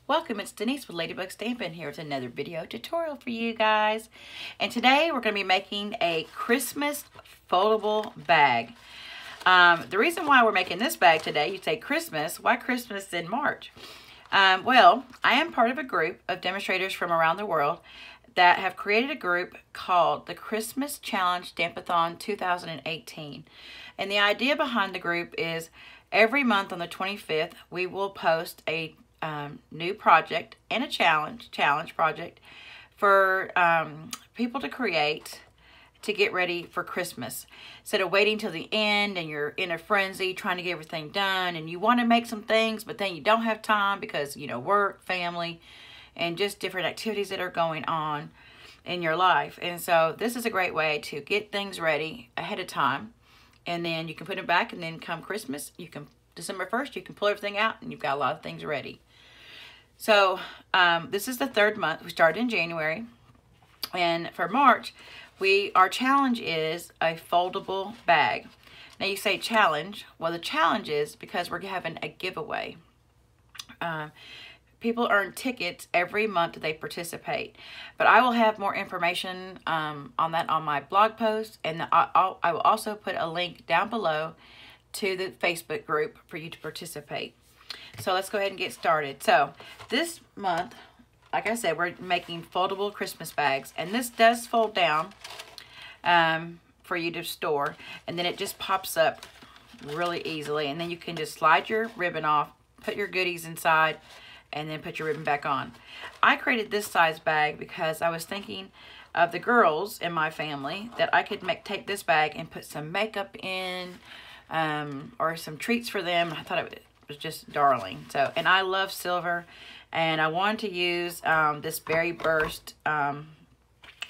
Welcome, it's Denise with Ladybug Stampin here with another video tutorial for you guys. And today we're going to be making a Christmas foldable bag. The reason why we're making this bag today, you say Christmas, why Christmas in March? Well, I am part of a group of demonstrators from around the world that have created a group called the Christmas Challenge Stampathon 2018. And the idea behind the group is every month on the 25th, we will post a new project and a challenge project for people to create to get ready for Christmas. Instead of waiting till the end and you're in a frenzy trying to get everything done and you want to make some things but then you don't have time because, you know, work, family, and just different activities that are going on in your life. And so this is a great way to get things ready ahead of time, and then you can put it back, and then come Christmas, you can December 1st, you can pull everything out and you've got a lot of things ready. So this is the third month. We started in January, and for March, our challenge is a foldable bag. Now you say challenge. Well, the challenge is because we're having a giveaway. People earn tickets every month they participate, but I will have more information on that on my blog post, and I will also put a link down below to the Facebook group for you to participate. So let's go ahead and get started. So this month, like I said, we're making foldable Christmas bags, and this does fold down for you to store, and then it just pops up really easily, and then you can just slide your ribbon off, put your goodies inside, and then put your ribbon back on. I created this size bag because I was thinking of the girls in my family that I could take this bag and put some makeup in, or some treats for them. I thought it was just darling. So, and I love silver, and I wanted to use this Berry Burst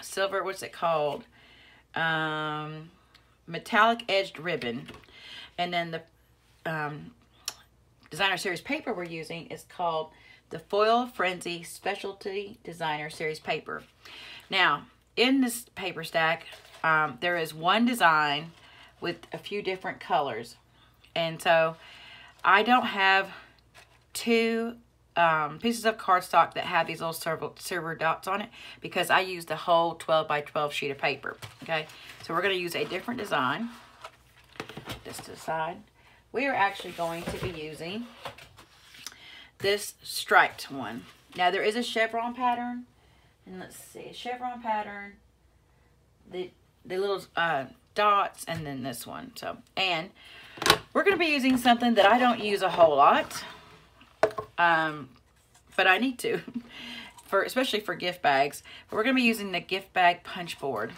silver, what's it called? Metallic edged ribbon. And then the designer series paper we're using is called the Foil Frenzy Specialty Designer Series paper. Now, in this paper stack, there is one design with a few different colors. And so I don't have two pieces of cardstock that have these little silver dots on it because I used the whole 12 by 12 sheet of paper. Okay, so we're going to use a different design. Put this to the side. We are actually going to be using this striped one. Now there is a chevron pattern, and let's see, a chevron pattern, the little dots, and then this one. So, and we're going to be using something that I don't use a whole lot, but I need to, especially for gift bags. But we're going to be using the gift bag punch board.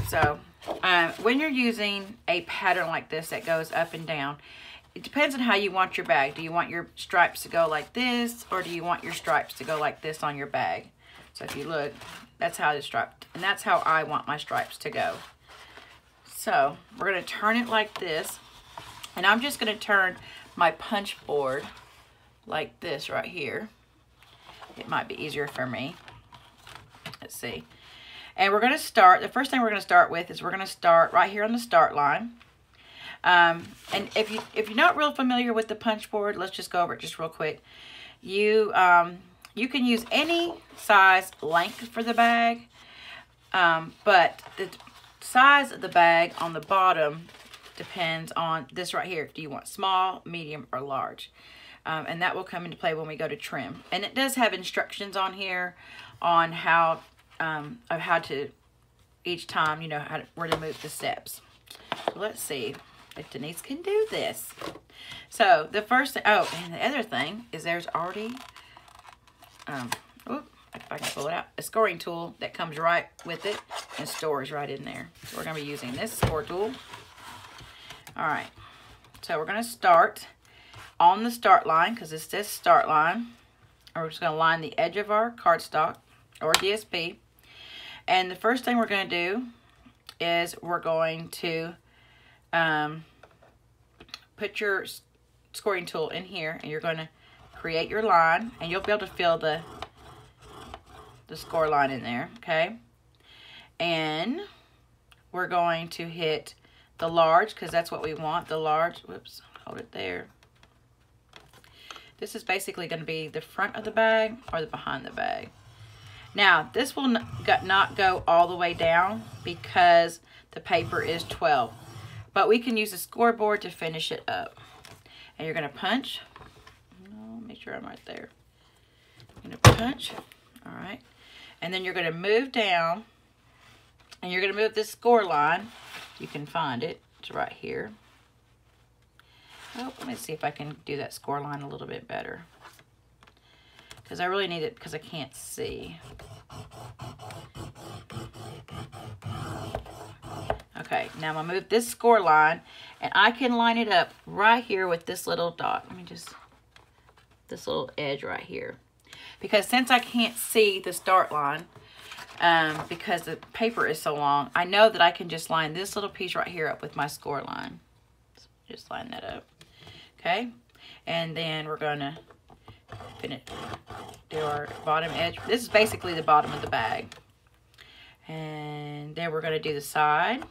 So when you're using a pattern like this that goes up and down, it depends on how you want your bag. Do you want your stripes to go like this, or do you want your stripes to go like this on your bag? So if you look, that's how it's striped, and that's how I want my stripes to go. So we're going to turn it like this, and I'm just going to turn my punch board like this right here. It might be easier for me. Let's see. And we're going to start, the first thing we're going to start with is we're going to start right here on the start line. And if you're not real familiar with the punch board, let's just go over it just real quick. You can use any size length for the bag, but the size of the bag on the bottom depends on this right here. Do you want small, medium, or large? And that will come into play when we go to trim. And it does have instructions on here on how to each time, you know, where to move the steps. So let's see if Denise can do this. So the first thing, oh, and the other thing is there's already, if I can pull it out, a scoring tool that comes right with it and stores right in there. So we're going to be using this score tool. All right, so we're going to start on the start line because it says start line. And we're just going to line the edge of our cardstock or DSP. And the first thing we're going to do is we're going to put your scoring tool in here, and you're going to create your line, and you'll be able to fill the score line in there, okay? And we're going to hit the large because that's what we want, the large. Whoops, hold it there. This is basically going to be the front of the bag or the behind the bag. Now, this will not go all the way down because the paper is 12. But we can use a scoreboard to finish it up. And you're going to punch. Oh, make sure I'm right there. You're going to punch. All right. And then you're going to move down. And you're going to move this score line. You can find it. It's right here. Oh, let me see if I can do that score line a little bit better. Because I really need it because I can't see. Okay, now I'm going to move this score line, and I can line it up right here with this little dot. Let me just, this little edge right here. Because since I can't see the start line, because the paper is so long, I know that I can just line this little piece right here up with my score line. So just line that up. Okay, and then we're going to do our bottom edge. This is basically the bottom of the bag. And then we're going to do the side.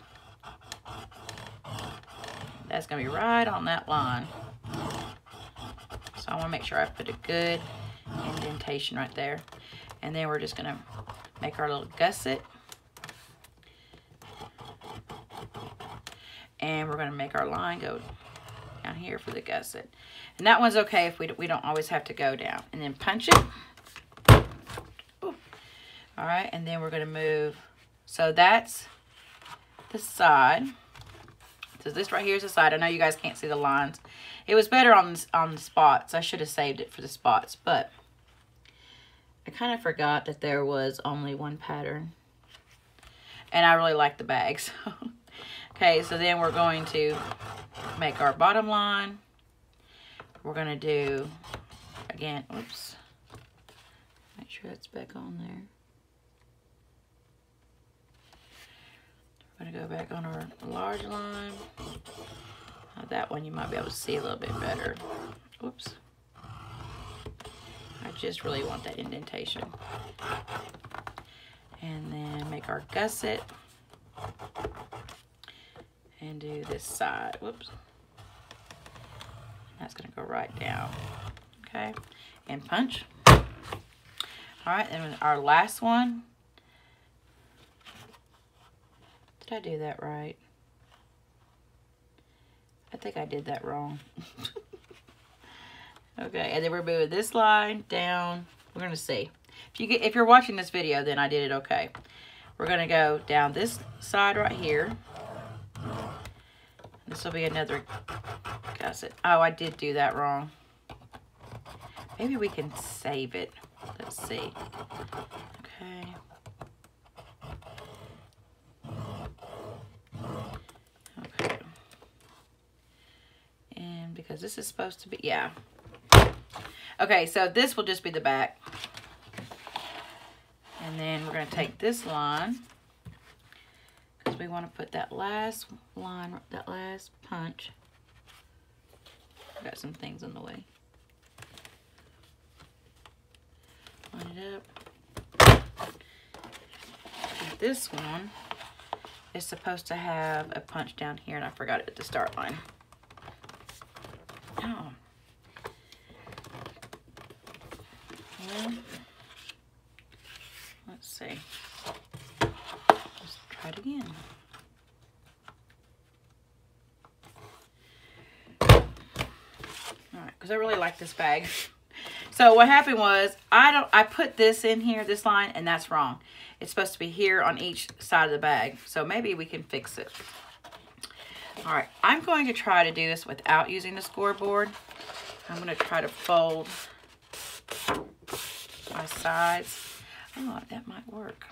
That's going to be right on that line. So I want to make sure I put a good indentation right there. And then we're just going to make our little gusset. And we're going to make our line go down here for the gusset. And that one's okay if we don't always have to go down. And then punch it. Ooh. All right, and then we're going to move. So that's the side. So this right here is the side. I know you guys can't see the lines. It was better on the spots. I should have saved it for the spots, but I kind of forgot that there was only one pattern. And I really like the bag. So. Okay, so then we're going to make our bottom line. We're going to do, again, oops, make sure that's back on there. We're going to go back on our large line. That one you might be able to see a little bit better. Oops. I just really want that indentation. And then make our gusset. And do this side. Whoops. That's going to go right down. Okay. And punch. All right. And our last one. Did I do that right? I think I did that wrong. Okay. And then we're moving this line down. We're going to see. If you're watching this video, then I did it okay. We're going to go down this side right here. This will be another gusset. Oh, I did do that wrong. Maybe we can save it. Let's see. Okay. Okay. And because this is supposed to be, yeah. Okay, so this will just be the back. And then we're going to take this line. We want to put that last line, that last punch. I've got some things in the way. Line it up. And this one is supposed to have a punch down here, and I forgot it at the start line. Oh. Well, let's see. Try it again. All right, because I really like this bag. So what happened was I put this in here, this line, and that's wrong. It's supposed to be here on each side of the bag. So maybe we can fix it. All right, I'm going to try to do this without using the scoreboard. I'm going to try to fold my sides. Oh, that might work.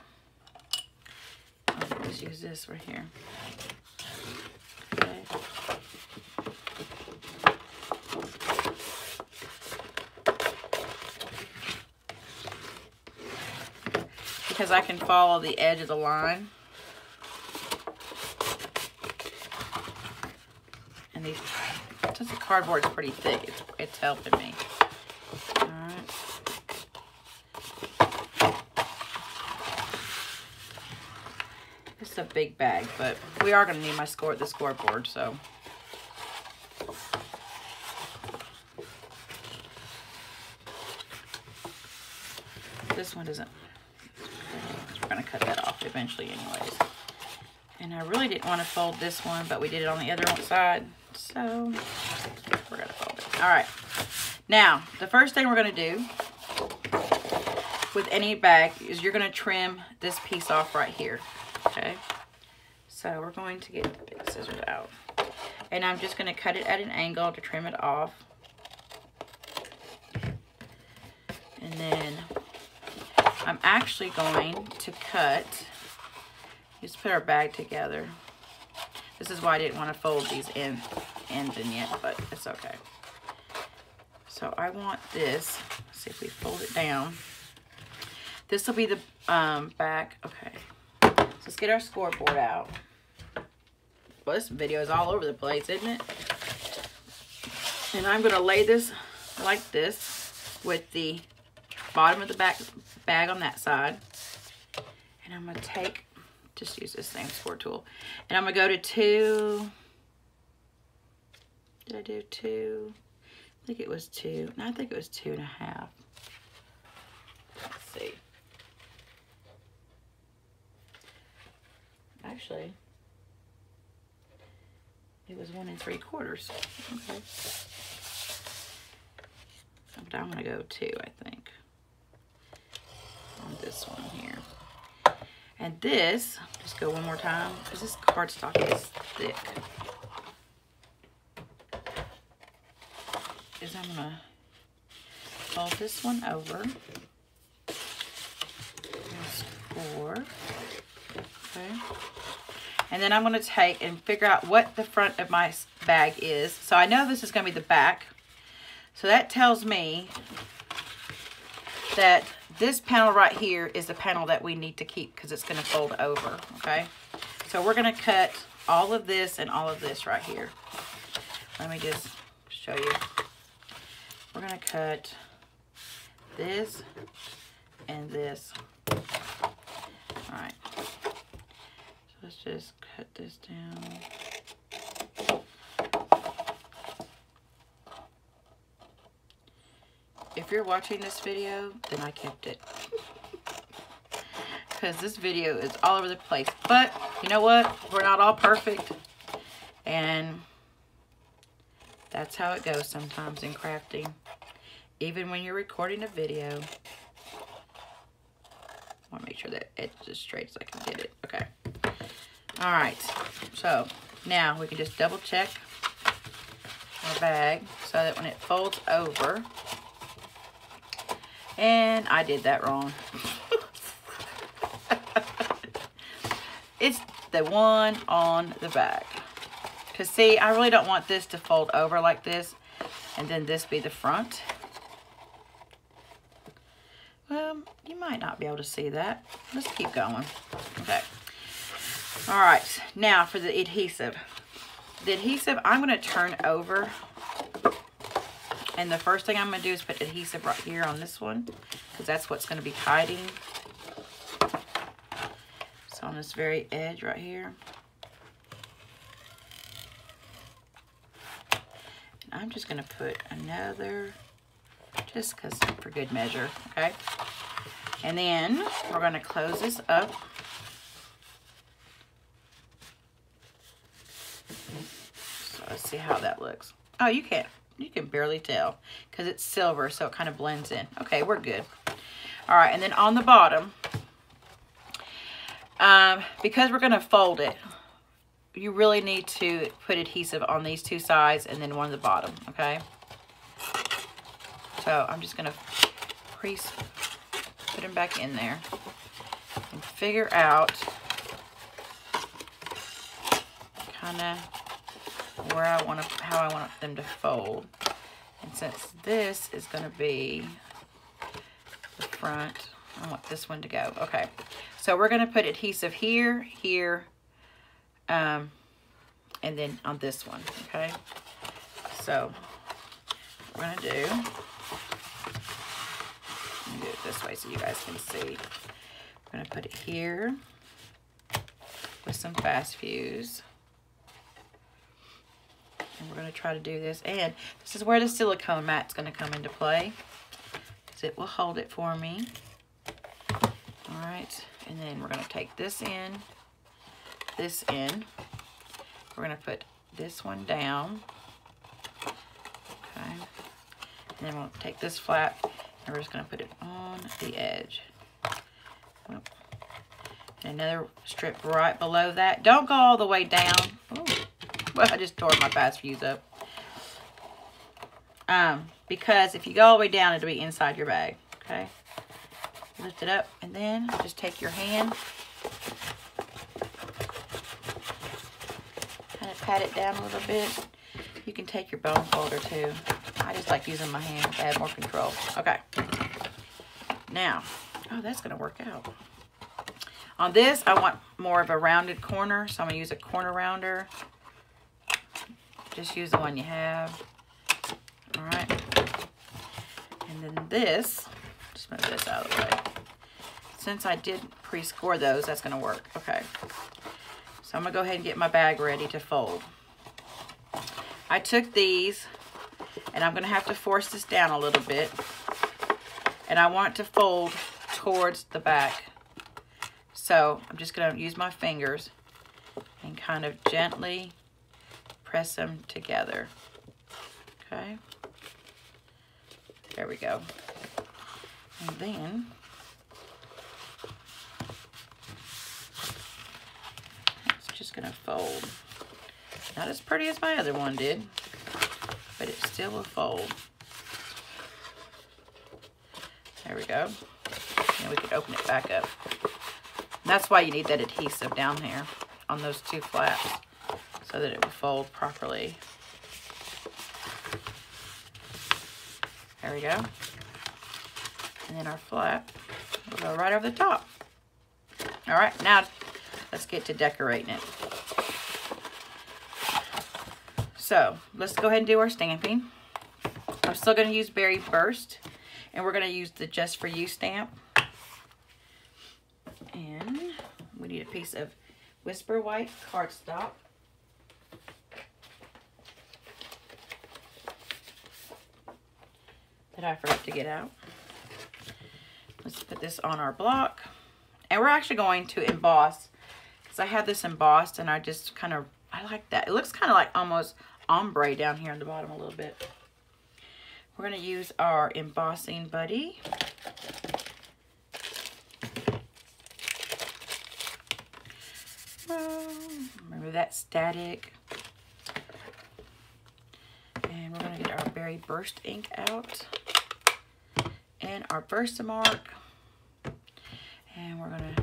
I'll just use this right here. Okay. Because I can follow the edge of the line. And these, since the cardboard's pretty thick, it's helping me. All right. This is a big bag, but we are going to need the scoreboard, so. This one doesn't. We're going to cut that off eventually anyways. And I really didn't want to fold this one, but we did it on the other side. So we're going to fold it. All right. Now, the first thing we're going to do with any bag is you're going to trim this piece off right here. Okay. So we're going to get big scissors out. And I'm just going to cut it at an angle to trim it off. And then I'm actually going to cut, just put our bag together. This is why I didn't want to fold these ends in yet, but it's okay. So I want this, let's see if we fold it down. This will be the back, okay. So let's get our scoreboard out. Well, this video is all over the place, isn't it? And I'm going to lay this like this with the bottom of the bag on that side. And I'm going to take, just use this same score tool. And I'm going to go to 2. Did I do 2? I think it was 2. No, I think it was 2.5. Let's see. Actually, it was 1 3/4. Okay. But I'm going to go 2, I think, on this one here. And this, just go one more time, because this cardstock is thick. Is I'm going to fold this one over. Score. Okay. And then I'm going to take and figure out what the front of my bag is. So I know this is going to be the back. So that tells me that this panel right here is the panel that we need to keep because it's going to fold over, okay? So we're going to cut all of this and all of this right here. Let me just show you. We're going to cut this and this. All right. So let's just cut this down. If you're watching this video, then I kept it. Because this video is all over the place. But, you know what? We're not all perfect. And that's how it goes sometimes in crafting. Even when you're recording a video. I want to make sure that it's as straight as I can get it. Okay. Alright. So, now we can just double check our bag so that when it folds over. And I did that wrong. It's the one on the back. Because see, I really don't want this to fold over like this. And then this be the front. Well, you might not be able to see that. Let's keep going. Okay. Alright, now for the adhesive. The adhesive, I'm going to turn over. And the first thing I'm going to do is put adhesive right here on this one. Because that's what's going to be hiding. So on this very edge right here. And I'm just going to put another, just because for good measure, okay? And then we're going to close this up. So let's see how that looks. Oh, you can barely tell because it's silver, so it kind of blends in. Okay, we're good. All right, and then on the bottom, because we're going to fold it, you really need to put adhesive on these two sides and then one on the bottom, okay? So I'm just going to put them back in there and figure out kind of where I want to, how I want them to fold. And since this is going to be the front, I want this one to go. Okay, so we're going to put adhesive here, here, and then on this one. Okay, so what we're going to do, let me do it this way so you guys can see. We're going to put it here with some fast fuse. And we're going to try to do this. And this is where the silicone mat's going to come into play. Because it will hold it for me. All right, and then we're gonna take this in, this in. We're gonna put this one down. Okay, and then we'll take this flap and we're just gonna put it on the edge. Oh. And another strip right below that. Don't go all the way down. Ooh. Well, I just tore my fast fuse up. Because if you go all the way down, it'll be inside your bag. Okay. Lift it up and then just take your hand. Kind of pat it down a little bit. You can take your bone folder too. I just like using my hand to add more control. Okay. Now, oh, that's gonna work out. On this, I want more of a rounded corner, so I'm gonna use a corner rounder. Just use the one you have. All right. And then this, just move this out of the way. Since I did pre-score those, that's gonna work. Okay. So I'm gonna go ahead and get my bag ready to fold. I took these, and I'm gonna have to force this down a little bit. And I want it to fold towards the back. So I'm just gonna use my fingers and kind of gently press them together. Okay. There we go. And then it's just gonna fold. Not as pretty as my other one did, but it still will fold. There we go. And we can open it back up. That's why you need that adhesive down here on those two flaps so that it will fold properly. There we go. And then our flap will go right over the top. All right, now let's get to decorating it. So let's go ahead and do our stamping. I'm still going to use Berry Burst, and we're going to use the Just For You stamp. And we need a piece of Whisper White cardstock. That I forgot to get out. Let's put this on our block. And we're actually going to emboss, because I have this embossed and I just kind of, I like that. It looks kind of like almost ombre down here on the bottom a little bit. We're going to use our embossing buddy. Remember that static. And we're going to get our Berry Burst ink out. And our Versamark. And we're going to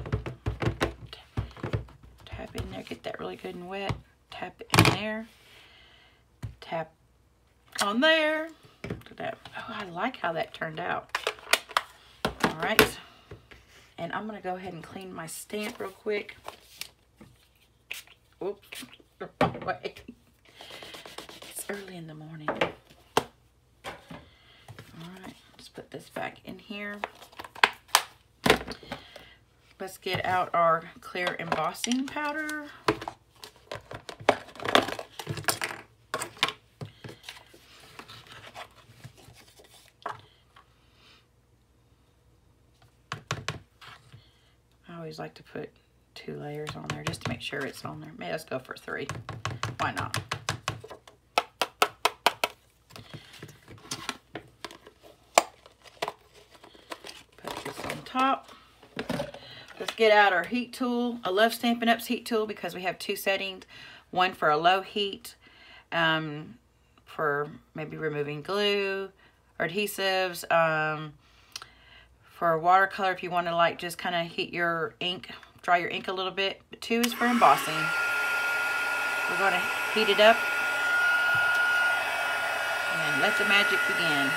tap in there. Get that really good and wet. Tap it in there. Tap on there. Look at that. Oh, I like how that turned out. All right. And I'm going to go ahead and clean my stamp real quick. Oops. Wrong way. It's early in the morning. All right. Let's put this back in here. Let's get out our clear embossing powder. I always like to put 2 layers on there just to make sure it's on there. Maybe let's go for 3. Why not? Put this on top. Let's get out our heat tool. I love Stampin' Up's heat tool because we have 2 settings. One for a low heat, for maybe removing glue or adhesives. For watercolor, if you want to like just kind of heat your ink, dry your ink a little bit. 2 is for embossing. We're going to heat it up and let the magic begin.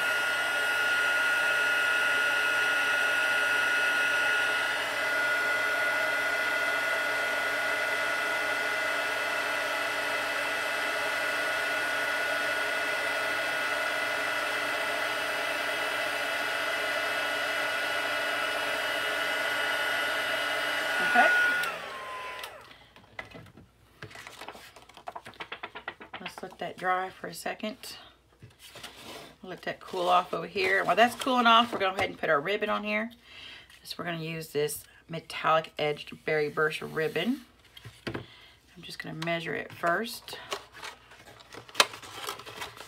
Okay. Let's let that dry for a second. Let that cool off over here. While that's cooling off, we're going to go ahead and put our ribbon on here. So we're going to use this metallic edged berry burst ribbon. I'm just going to measure it first.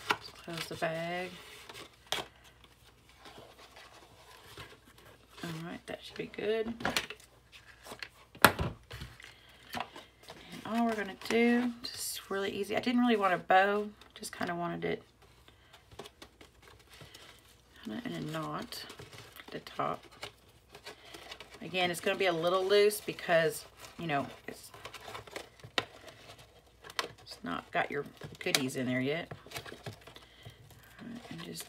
Let's close the bag. All right, that should be good. And all we're going to do, just really easy. I didn't really want a bow, just kind of wanted it in a knot at the top. Again, it's going to be a little loose because, you know, it's not got your goodies in there yet. All right, and just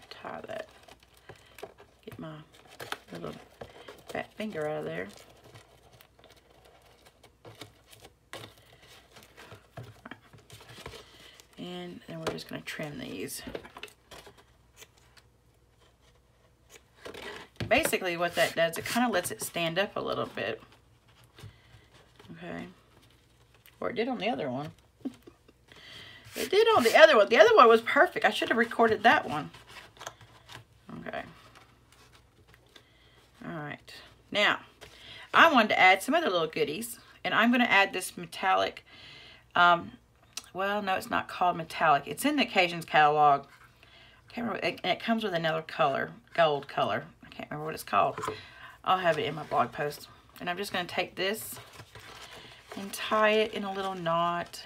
tie that. Get my little fat finger out of there. Right. And then we're just going to trim these. Basically what that does, it kind of lets it stand up a little bit. Okay. Or it did on the other one. It did on the other one. The other one was perfect. I should have recorded that one. Okay. Alright. Now, I wanted to add some other little goodies. And I'm going to add this metallic. Well, no, it's not called metallic. It's in the Occasions catalog. I can't remember. And it comes with another color. Gold color. I can't remember what it's called. I'll have it in my blog post. And I'm just going to take this and tie it in a little knot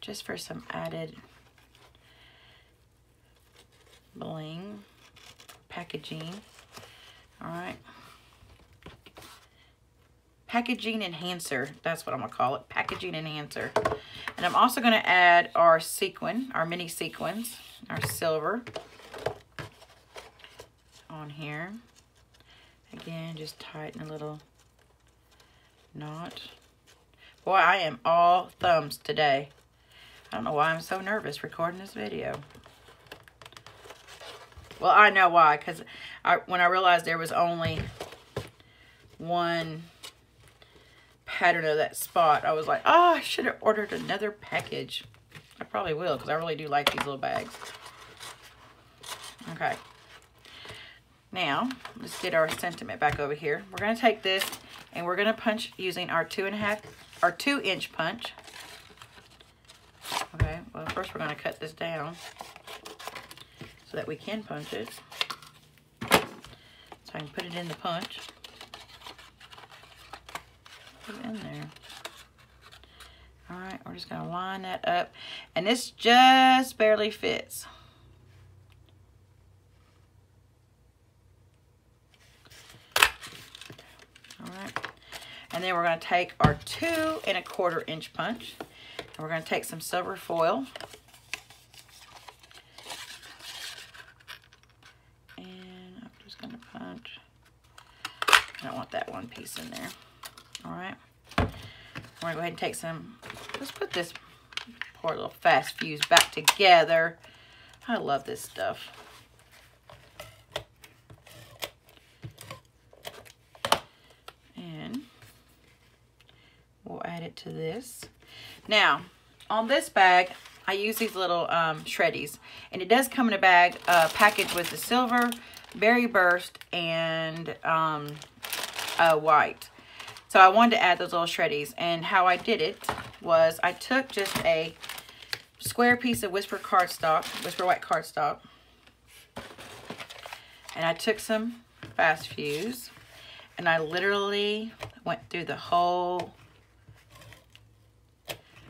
just for some added bling packaging. All right. Packaging enhancer. That's what I'm going to call it. Packaging enhancer. And I'm also going to add our sequin, our mini sequins, our silver on here. Again, just tighten a little knot. Boy, I am all thumbs today. I don't know why I'm so nervous recording this video. Well, I know why, because when I realized there was only one pattern of that spot, I was like, oh, I should have ordered another package. I probably will, because I really do like these little bags. Okay. Now, let's get our sentiment back over here. We're going to take this and we're going to punch using our 2-inch punch. Okay, well, first we're going to cut this down so that we can punch it. So I can put it in the punch. Put it in there. All right, we're just going to line that up. And this just barely fits. All right. And then we're going to take our 2 1/4 inch punch. And we're going to take some silver foil. And I'm just going to punch. I don't want that one piece in there. All right. We're going to go ahead and take some, let's put this poor little fast fuse back together. I love this stuff. And we'll add it to this. Now, on this bag, I use these little shreddies. And it does come in a bag packaged with the silver, berry burst, and white. So I wanted to add those little shreddies. And how I did it was I took just a square piece of Whisper white cardstock. And I took some fast fuse. And I literally went through the whole,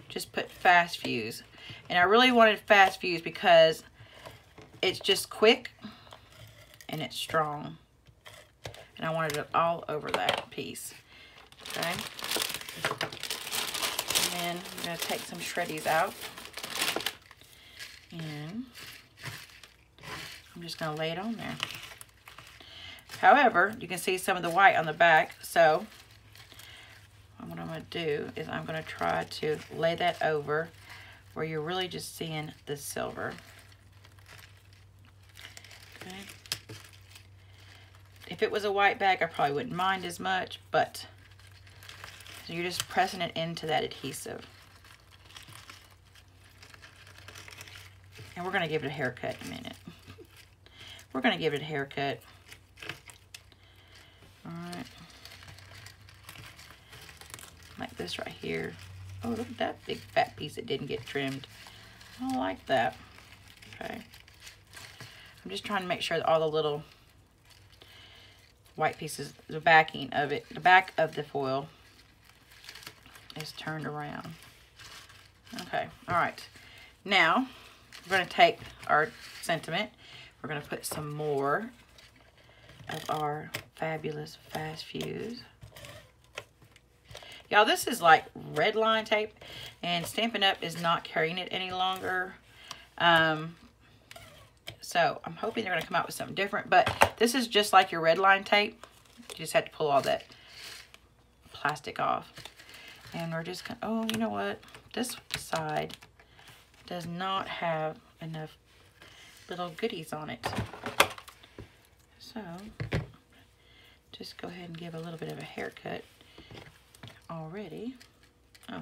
just put fast fuse. And I really wanted fast fuse because it's just quick and it's strong. And I wanted it all over that piece. Okay. And then I'm going to take some shreddies out. And I'm just going to lay it on there. However, you can see some of the white on the back. So what I'm going to do is I'm going to try to lay that over where you're really just seeing the silver. Okay. If it was a white bag, I probably wouldn't mind as much, but so you're just pressing it into that adhesive. And we're going to give it a haircut in a minute. We're going to give it a haircut. All right. Like this right here. Oh, look at that big fat piece that didn't get trimmed. I don't like that. Okay. I'm just trying to make sure that all the little white pieces, the backing of it, the back of the foil is turned around. Okay, all right. Now, we're going to take our sentiment. We're going to put some more of our fabulous fast fuse. Y'all, this is like red line tape, and Stampin' Up! Is not carrying it any longer. So I'm hoping they're going to come out with something different, but this is just like your red line tape. You just have to pull all that plastic off. And we're just going to, oh, you know what? This side does not have enough little goodies on it. So just go ahead and give a little bit of a haircut already. Oh,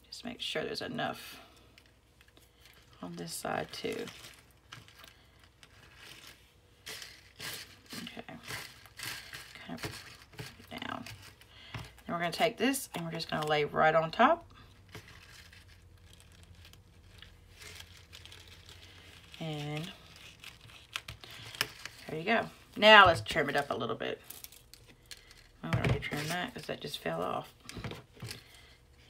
just make sure there's enough on this side too. Okay, kind of down. And we're going to take this and we're just going to lay right on top. And there you go. Now let's trim it up a little bit. I don't need to trim that because that just fell off.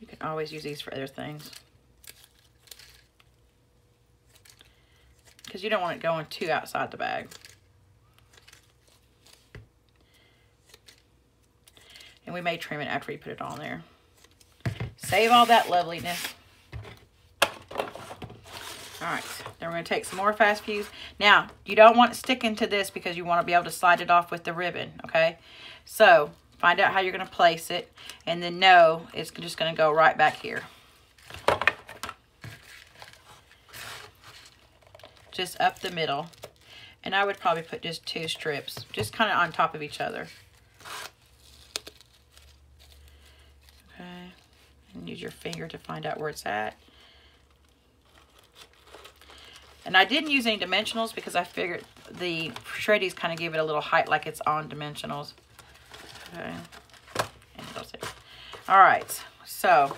You can always use these for other things, because you don't want it going too outside the bag. And we may trim it after we put it on there. Save all that loveliness. All right, then we're going to take some more fast fuse. Now, you don't want it sticking to this because you want to be able to slide it off with the ribbon, okay? So, find out how you're going to place it, and then know it's just going to go right back here. Just up the middle. And I would probably put just 2 strips, just kind of on top of each other. Okay, and use your finger to find out where it's at. And I didn't use any dimensionals because I figured the shreddies kind of give it a little height like it's on dimensionals. Okay. And all right, so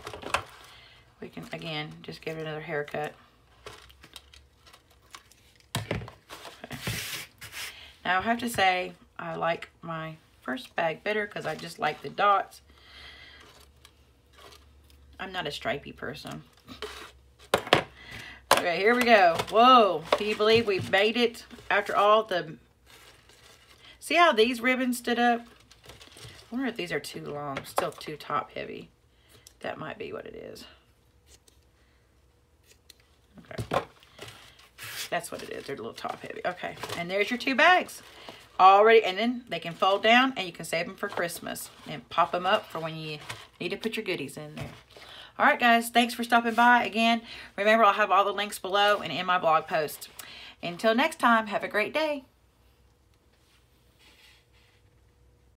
we can again just give it another haircut. Okay. Now I have to say I like my first bag better because I just like the dots. I'm not a stripey person. Okay, here we go. Whoa, can you believe we made it after all the... See how these ribbons stood up? I wonder if these are too long, still too top heavy. That might be what it is. Okay. That's what it is. They're a little top heavy. Okay, and there's your 2 bags. Already, and then they can fold down and you can save them for Christmas and pop them up for when you need to put your goodies in there. All right, guys, thanks for stopping by. Again, remember, I'll have all the links below and in my blog post. Until next time, have a great day.